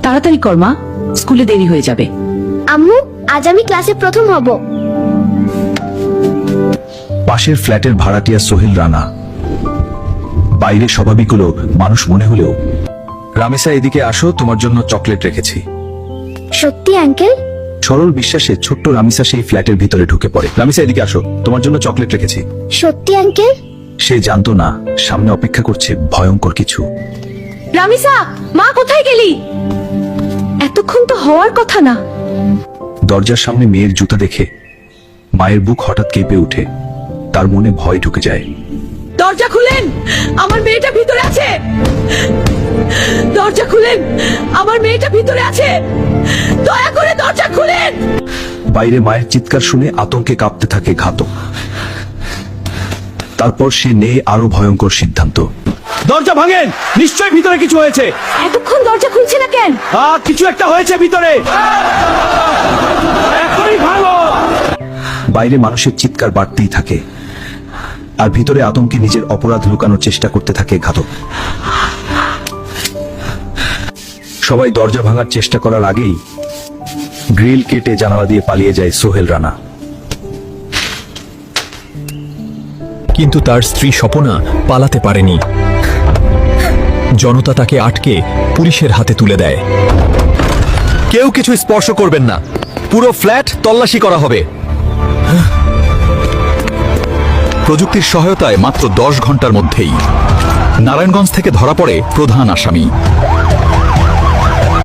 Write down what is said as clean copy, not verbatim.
তাড়াতাড়ি কর মা, স্কুলে দেরি হয়ে যাবে। আম্মু, আজ আমি ক্লাসে প্রথম হব। পাশের ফ্ল্যাটের ভাড়াটিয়া সোহেল রানা। বাইরে স্বাভাবিক হলো মানুষ মনে হলেও। রামেসা, এদিকে আসো, তোমার জন্য চকলেট রেখেছি। সত্যি আঙ্কেল? সরল বিশ্বাসে ছোট্ট রামিসা সেই ফ্ল্যাটের ভিতরে ঢুকে পড়ে। রামিসা, এদিকে আসো, তোমার জন্য চকলেট রেখেছি। সত্যি আঙ্কেল? সে জানতো না সামনে অপেক্ষা করছে ভয়ঙ্কর কিছু। রামিসা, মা কোথায় গেলি? এতক্ষণ তো হওয়ার কথা না। দরজার সামনে মেয়ের জুতা দেখে মায়ের বুক হঠাৎ কেঁপে উঠে, তার মনে ভয় ঢুকে যায়। দরজা খুলেন, আমার মেয়েটা ভিতরে আছে। দরজা খুলেন, আমার মেয়েটা ভিতরে আছে। দয়া করে দরজা খুলেন। বাইরে মায়ের চিৎকার শুনে আতঙ্কে কাঁপতে থাকে ঘাতক। তারপর সে নেয় আরো ভয়ঙ্কর সিদ্ধান্ত। দরজা ভাঙেন, নিশ্চয়ই ভিতরে কিছু হয়েছে। এতক্ষণ দরজা খুলছে না কেন? কিছু একটা হয়েছে ভিতরে, এখনই ভাঙো। বাইরে মানুষের চিৎকার বাড়তেই থাকে, আর ভিতরে আতঙ্কে নিজের অপরাধ লুকানোর চেষ্টা করতে থাকে ঘাতক। সবাই দরজা ভাঙার চেষ্টা করার আগেই গ্রিল কেটে জানালা দিয়ে পালিয়ে যায় সোহেল রানা। কিন্তু তার স্ত্রী স্বপনা পালাতে পারেনি। জনতা তাকে আটকে পুলিশের হাতে তুলে দেয়। কেউ কিছু স্পর্শ করবেন না, পুরো ফ্ল্যাট তল্লাশি করা হবে। প্রযুক্তির সহায়তায় মাত্র 10 ঘন্টার মধ্যেই নারায়ণগঞ্জ থেকে ধরা পড়ে প্রধান আসামি।